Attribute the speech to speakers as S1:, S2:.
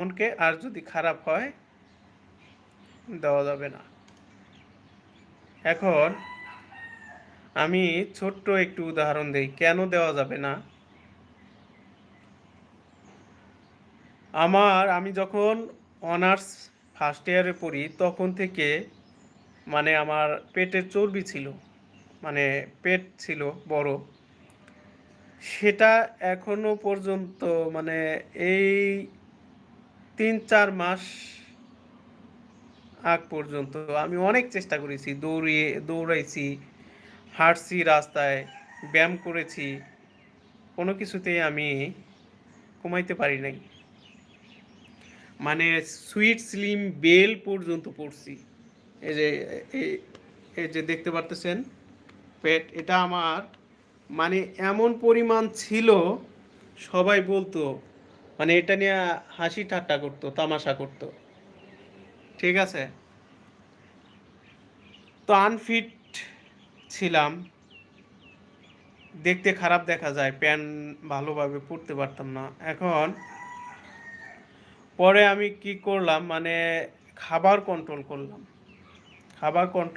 S1: মনকে, আর যদি খারাপ হয় দেওয়া যাবে না। এখন আমি ছোট্ট একটু উদাহরণ দেই কেন দেওয়া যাবে না। আমি যখন অনার্স ফার্স্ট ইয়ারে পড়ি তখন থেকে মানে আমার পেটের চর্বি ছিল, মানে পেট ছিল বড়। সেটা এখনো পর্যন্ত মানে এই ৩-৪ মাস আগ পর্যন্ত আমি অনেক চেষ্টা করেছি, দৌড়াইছি, হাঁটছি রাস্তায়, ব্যায়াম করেছি, কোনো কিছুতেই আমি কমাইতে পারি নাই। মানে সুইট স্লিম বেল পর্যন্ত পড়ছি। এই যে এই যে দেখতে পারতেছেন পেট, এটা আমার মানে এমন পরিমাণ ছিল, সবাই বলতো, মানে এটা নিয়ে হাসি ঠাট্টা করতো, তামাশা করতো। ঠিক আছে, তো আনফিট ছিলাম, দেখতে খারাপ দেখা যায়, প্যান্ট ভালোভাবে পরতে পারতাম না। এখন পরে আমি কি করলাম, মানে খাবার কন্ট্রোল করলাম, খাবার কন্ট্রোল